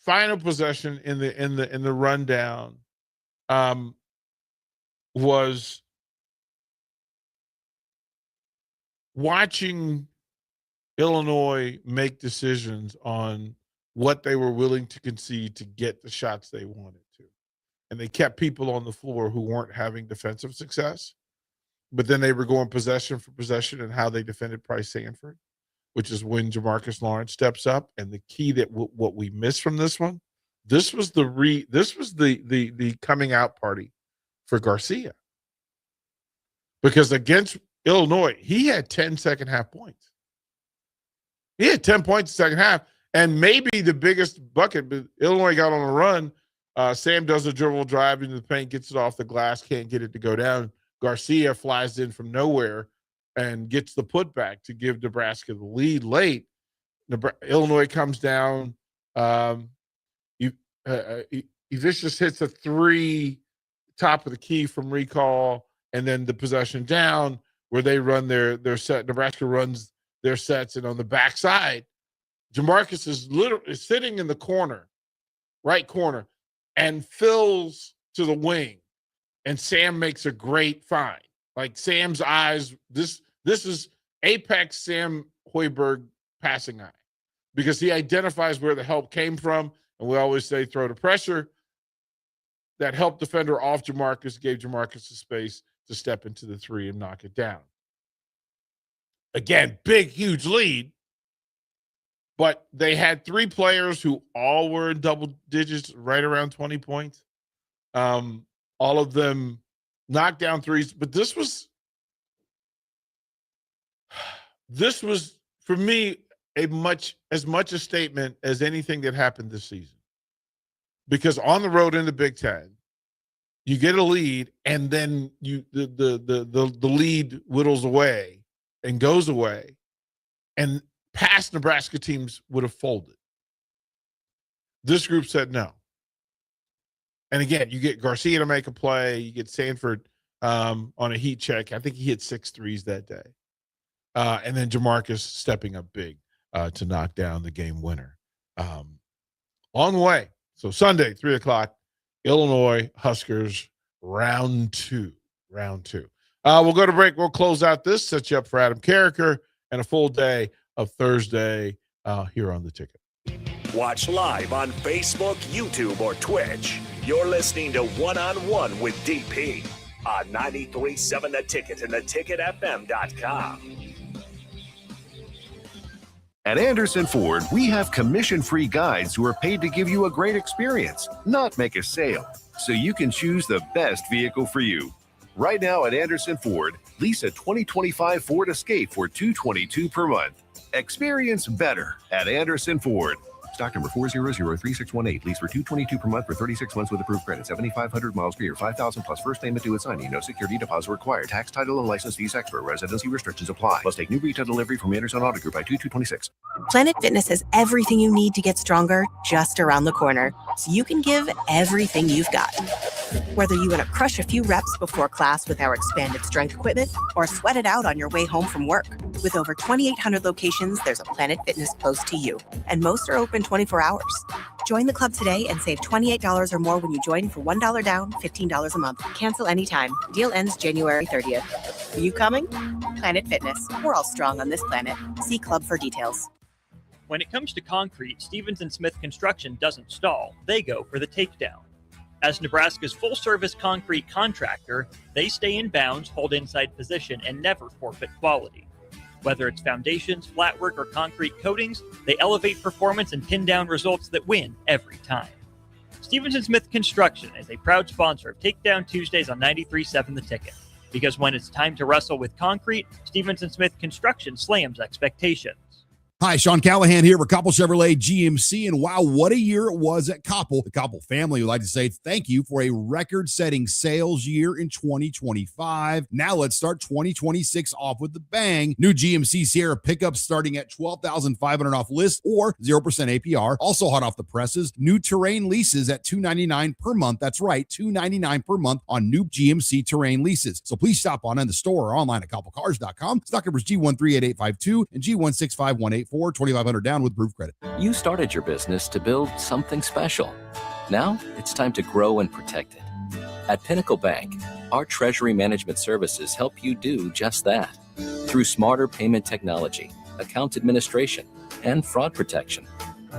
E: final possession in the rundown was watching Illinois make decisions on what they were willing to concede to get the shots they wanted to. And they kept people on the floor who weren't having defensive success, but then they were going possession for possession and how they defended Price Sanford which is when Jamarcus Lawrence steps up. And the key that what we missed from this one, this was the coming out party for Garcia. Because against Illinois, he had 10 second half points. He had 10 points in the second half, and maybe the biggest bucket, but Illinois got on a run. Sam does a dribble drive into the paint, gets it off the glass, can't get it to go down. Garcia flies in from nowhere and gets the putback to give Nebraska the lead late. Illinois comes down. Evicius hits a three, top of the key from recall, and then the possession down where they run their set. Nebraska runs their sets, and on the backside, Jamarcus is sitting in the corner, right corner, and fills to the wing, and Sam makes a great find. Like Sam's eyes, this is apex Sam Hoiberg passing eye, because he identifies where the help came from, and we always say throw the pressure. That help defender off Jamarcus gave Jamarcus the space to step into the three and knock it down. Again, big, huge lead, but they had three players who all were in double digits, right around 20 points. All of them knocked down threes, but this was for me as much a statement as anything that happened this season. Because on the road in the Big Ten, you get a lead, and then the lead whittles away and goes away, and past Nebraska teams would have folded. This group said no. And again, you get Garcia to make a play. You get Sanford on a heat check. I think he hit 6 threes that day. And then Jamarcus stepping up big to knock down the game winner. On the way. So Sunday, 3 o'clock, Illinois Huskers, round two. We'll go to break. We'll close out this, set you up for Adam Carricker and a full day of Thursday here on The Ticket.
D: Watch live on Facebook, YouTube, or Twitch. You're listening to One-on-One with DP on 93.7 The Ticket and theticketfm.com.
M: At Anderson Ford, we have commission-free guides who are paid to give you a great experience, not make a sale, so you can choose the best vehicle for you. Right now at Anderson Ford, lease a 2025 Ford Escape for $222 per month. Experience better at Anderson Ford. Stock number 4003618. Lease for $222 per month for 36 months with approved credit. 7,500 miles per year. 5,000 plus first payment due at signing. No security deposit required. Tax, title, and license fees extra. Residency restrictions apply. Plus take new retail delivery from Anderson Auto Group by 2226.
G: Planet Fitness has everything you need to get stronger just around the corner, so you can give everything you've got. Whether you want to crush a few reps before class with our expanded strength equipment or sweat it out on your way home from work. With over 2,800 locations, there's a Planet Fitness close to you, and most are open 24 hours. Join the club today and save $28 or more when you join for $1 down, $15 a month. Cancel anytime. Deal ends January 30th. Are you coming? Planet Fitness. We're all strong on this planet. See club for details.
A: When it comes to concrete, Stevens & Smith Construction doesn't stall. They go for the takedown. As Nebraska's full-service concrete contractor, they stay in bounds, hold inside position, and never forfeit quality. Whether it's foundations, flatwork, or concrete coatings, they elevate performance and pin down results that win every time. Stevens & Smith Construction is a proud sponsor of Takedown Tuesdays on 93.7 The Ticket. Because when it's time to wrestle with concrete, Stevens & Smith Construction slams expectations.
N: Hi, Sean Callahan here for Koppel Chevrolet GMC, and wow, what a year it was at Koppel. The Koppel family would like to say thank you for a record-setting sales year in 2025. Now let's start 2026 off with the bang. New GMC Sierra pickups starting at $12,500 off list or 0% APR. Also hot off the presses, new Terrain leases at $299 per month. That's right, $299 per month on new GMC Terrain leases. So please stop on in the store or online at koppelcars.com. Stock numbers G138852 and G16518. 2,500 down with proof credit.
O: You started your business to build something special. Now it's time to grow and protect it. At Pinnacle Bank, our treasury management services help you do just that. Through smarter payment technology, account administration, and fraud protection.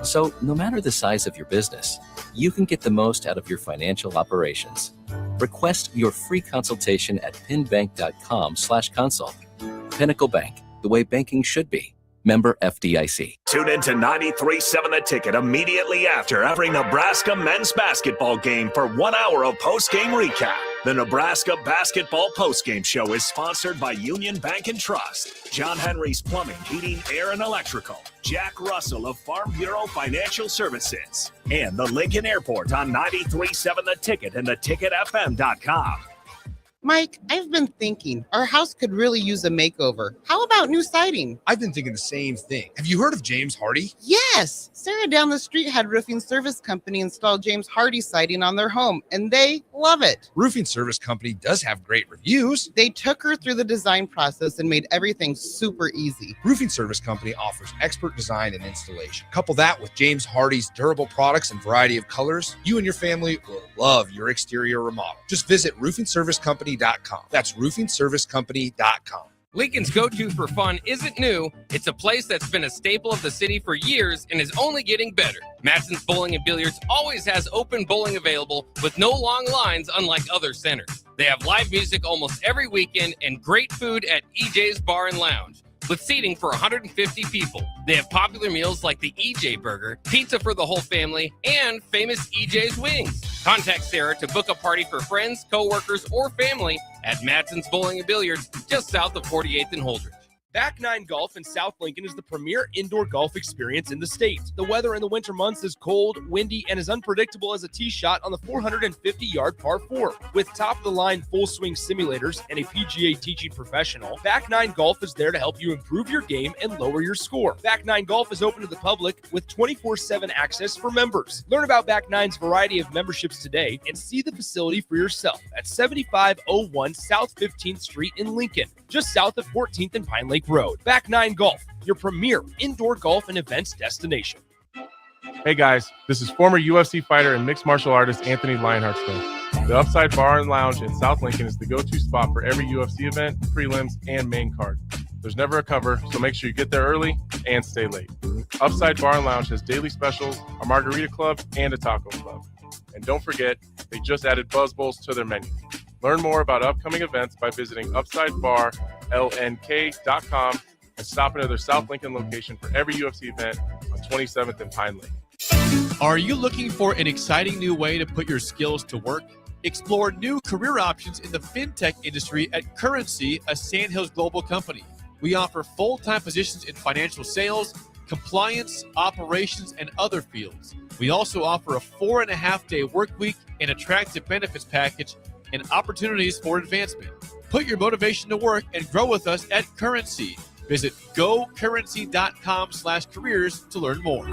O: So no matter the size of your business, you can get the most out of your financial operations. Request your free consultation at pinbank.com/consult. Pinnacle Bank, the way banking should be. Member FDIC.
D: Tune in to 93.7 The Ticket immediately after every Nebraska men's basketball game for 1 hour of post-game recap. The Nebraska Basketball Postgame Show is sponsored by Union Bank and Trust, John Henry's Plumbing, Heating, Air, and Electrical, Jack Russell of Farm Bureau Financial Services, and the Lincoln Airport on 93.7 The Ticket and theticketfm.com.
P: Mike, I've been thinking our house could really use a makeover. How about new siding?
B: I've been thinking the same thing. Have you heard of James Hardy?
P: Yes! Sarah down the street had Roofing Service Company install James Hardy siding on their home, and they love it.
B: Roofing Service Company does have great reviews.
P: They took her through the design process and made everything super easy.
B: Roofing Service Company offers expert design and installation. Couple that with James Hardy's durable products and variety of colors, you and your family will love your exterior remodel. Just visit roofingservicecompany.com. That's roofingservicecompany.com.
C: Lincoln's go-to for fun isn't new. It's a place that's been a staple of the city for years and is only getting better. Matson's Bowling and Billiards always has open bowling available with no long lines unlike other centers. They have live music almost every weekend and great food at EJ's Bar and Lounge, with seating for 150 people. They have popular meals like the EJ Burger, pizza for the whole family, and famous EJ's Wings. Contact Sarah to book a party for friends, coworkers, or family at Matson's Bowling and Billiards, just south of 48th and Holdridge.
B: Back Nine Golf in South Lincoln is the premier indoor golf experience in the state. The weather in the winter months is cold, windy, and as unpredictable as a tee shot on the 450-yard par 4. With top-of-the-line full-swing simulators and a PGA teaching professional, Back Nine Golf is there to help you improve your game and lower your score. Back Nine Golf is open to the public with 24/7 access for members. Learn about Back Nine's variety of memberships today and see the facility for yourself at 7501 South 15th Street in Lincoln, just south of 14th and Pine Lake Road. Back Nine Golf, your premier indoor golf and events destination.
K: Hey guys, this is former UFC fighter and mixed martial artist Anthony Lionheart Smith. The Upside Bar and Lounge in South Lincoln is the go-to spot for every UFC event, prelims, and main card. There's never a cover, so make sure you get there early and stay late. Upside Bar and Lounge has daily specials, a margarita club, and a taco club. And don't forget, they just added Buzz Bowls to their menu. Learn more about upcoming events by visiting UpsideBarLNK.com and stop into their South Lincoln location for every UFC event on 27th and Pine Lake.
Q: Are you looking for an exciting new way to put your skills to work? Explore new career options in the fintech industry at Currency, a Sandhills Global company. We offer full-time positions in financial sales, compliance, operations, and other fields. We also offer a 4.5-day work week, an attractive benefits package, and opportunities for advancement. Put your motivation to work and grow with us at Currency. Visit gocurrency.com/careers to learn more.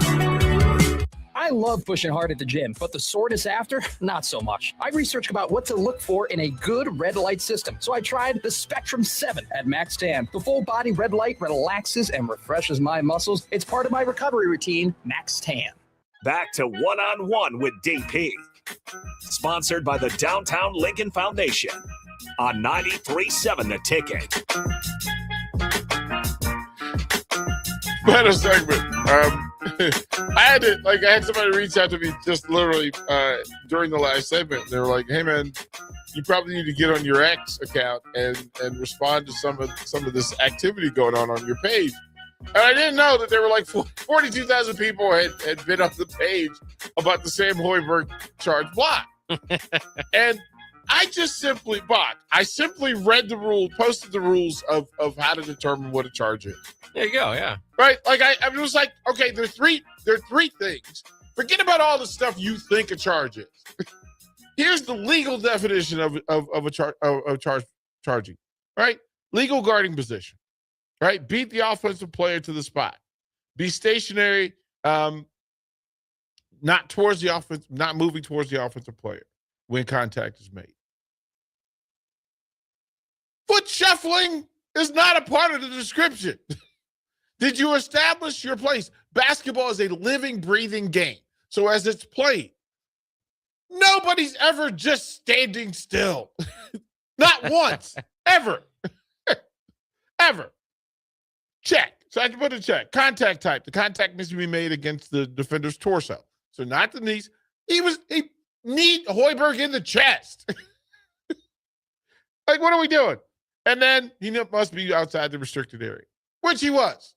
F: I love pushing hard at the gym, but the soreness after, not so much. I researched about what to look for in a good red light system, so I tried the Spectrum 7 at Max Tan. The full body red light relaxes and refreshes my muscles. It's part of my recovery routine, Max Tan.
D: Back to One-on-One with DP. Sponsored by the Downtown Lincoln Foundation on 93.7 The Ticket.
E: Better segment. I had somebody reach out to me just literally during the last segment. They were like, "Hey man, you probably need to get on your X account and respond to some of this activity going on your page." And I didn't know that there were like 42,000 people had been on the page about the Sam Hoiberg charge block. And I simply read the rule, posted the rules of how to determine what a charge is.
C: There you go, yeah.
E: Right? Like I was like, okay, there are three things. Forget about all the stuff you think a charge is. Here's the legal definition of a charging. Right? Legal guarding position. Right? Beat the offensive player to the spot. Be stationary, not moving towards the offensive player when contact is made. Foot shuffling is not a part of the description. Did you establish your place? Basketball is a living, breathing game. So as it's played, nobody's ever just standing still. Not once. Ever. Ever. Check. So I can put a check. Contact type. The contact needs to be made against the defender's torso. So not the knees. He kneed Hoiberg in the chest. Like, what are we doing? And then he must be outside the restricted area, which he was.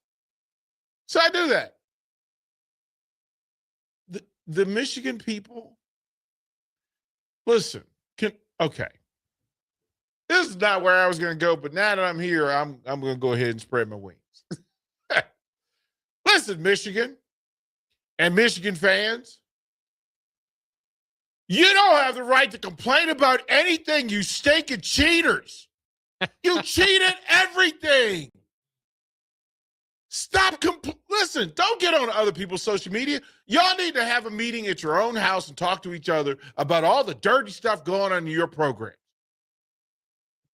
E: So I do that. The Michigan people, listen, okay. This is not where I was going to go, but now that I'm here, I'm going to go ahead and spread my wings. Listen, Michigan and Michigan fans, you don't have the right to complain about anything, you stinking cheaters. You cheat at everything. Stop. Listen, don't get on other people's social media. Y'all need to have a meeting at your own house and talk to each other about all the dirty stuff going on in your program.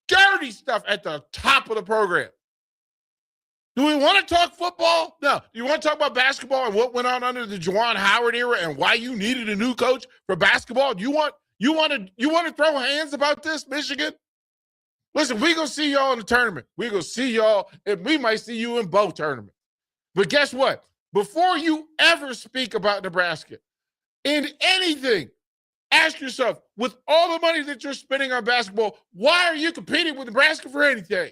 E: Dirty stuff at the top of the program. Do we want to talk football? No. Do you want to talk about basketball and what went on under the Juwan Howard era and why you needed a new coach for basketball? Do you want to throw hands about this, Michigan? Listen, we're going to see y'all in the tournament. We're going to see y'all, and we might see you in both tournaments. But guess what? Before you ever speak about Nebraska in anything, ask yourself, with all the money that you're spending on basketball, why are you competing with Nebraska for anything?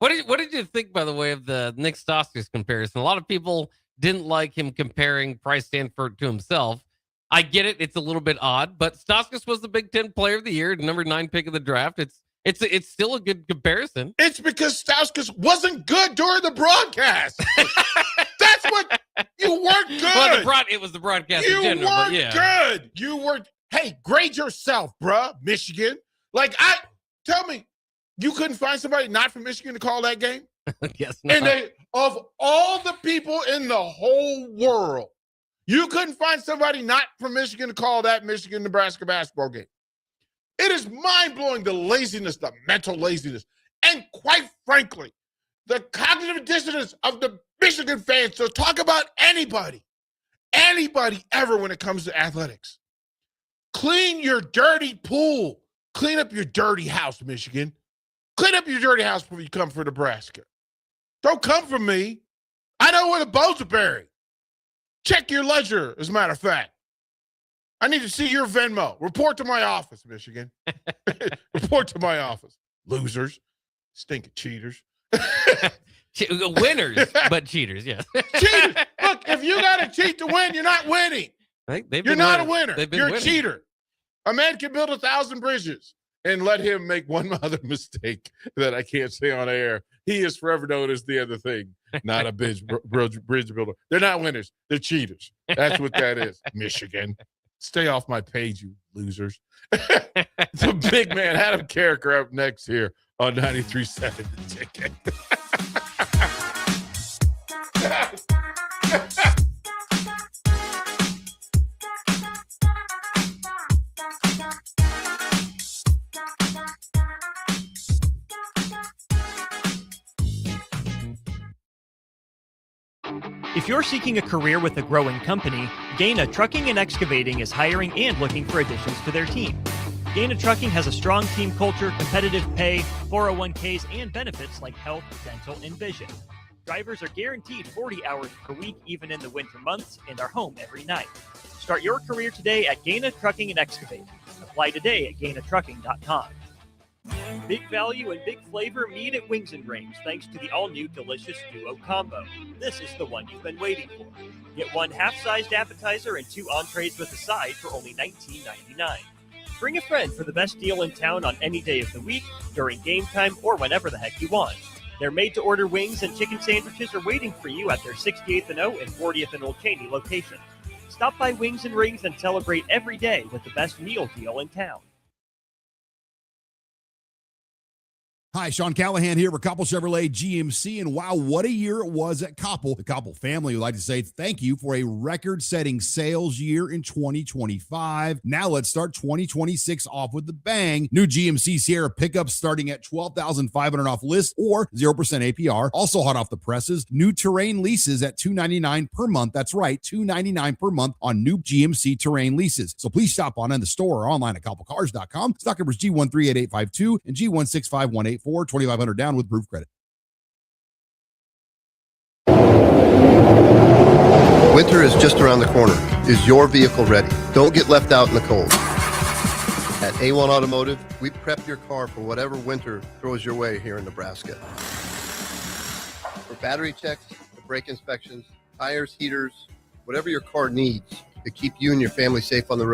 C: What did you think, by the way, of the Nick Stauskas comparison? A lot of people didn't like him comparing Price Stanford to himself. I get it; it's a little bit odd, but Stauskas was the Big Ten Player of the Year, number 9 pick of the draft. It's still a good comparison.
E: It's because Stauskas wasn't good during the broadcast. That's what you weren't good.
C: Well, it was the broadcast.
E: You
C: in general,
E: weren't
C: yeah.
E: good. You were. Hey, grade yourself, bruh, Michigan. Tell me, you couldn't find somebody not from Michigan to call that game?
C: Yes, not.
E: And of all the people in the whole world, you couldn't find somebody not from Michigan to call that Michigan-Nebraska basketball game. It is mind-blowing, the laziness, the mental laziness, and quite frankly, the cognitive dissonance of the Michigan fans to talk about anybody ever when it comes to athletics. Clean your dirty pool. Clean up your dirty house, Michigan. Clean up your dirty house before you come for Nebraska. Don't come for me. I know where the boats are buried. Check your ledger, as a matter of fact. I need to see your Venmo. Report to my office, Michigan. Report to my office. Losers. Stinking cheaters.
C: Winners, but cheaters, yes.
E: Cheaters. Look, if you got to cheat to win, you're not winning. You're not a winner. You're a cheater. A man can build 1,000 bridges, and let him make one other mistake that I can't say on air. He is forever known as the other thing, not a bridge builder. They're not winners. They're cheaters. That's what that is, Michigan. Stay off my page, you losers. The big man, Adam Carricker, up next here on 93.7 The Ticket.
A: If you're seeking a career with a growing company, Gaina Trucking and Excavating is hiring and looking for additions to their team. Gaina Trucking has a strong team culture, competitive pay, 401ks, and benefits like health, dental, and vision. Drivers are guaranteed 40 hours per week, even in the winter months, and are home every night. Start your career today at Gaina Trucking and Excavating. Apply today at GainaTrucking.com. Big value and big flavor meet at Wings and Rings thanks to the all-new delicious Duo Combo. This is the one you've been waiting for. Get one half-sized appetizer and 2 entrees with a side for only $19.99. Bring a friend for the best deal in town on any day of the week, during game time, or whenever the heck you want. Their made-to-order wings and chicken sandwiches are waiting for you at their 68th and O and 40th and Old Cheney locations. Stop by Wings and Rings and celebrate every day with the best meal deal in town.
N: Hi, Sean Callahan here for Koppel Chevrolet GMC, and wow, what a year it was at Koppel. The Koppel family would like to say thank you for a record-setting sales year in 2025. Now let's start 2026 off with the bang. New GMC Sierra pickups starting at $12,500 off list or 0% APR. Also hot off the presses, new Terrain leases at $299 per month. That's right, $299 per month on new GMC Terrain leases. So please stop on in the store or online at koppelcars.com. Stock numbers G138852 and G165184. 2,500 down with proof credit.
R: Winter is just around the corner. Is your vehicle ready? Don't get left out in the cold. At A1 Automotive, we prep your car for whatever winter throws your way here in Nebraska. For battery checks, brake inspections, tires, heaters, whatever your car needs to keep you and your family safe on the road.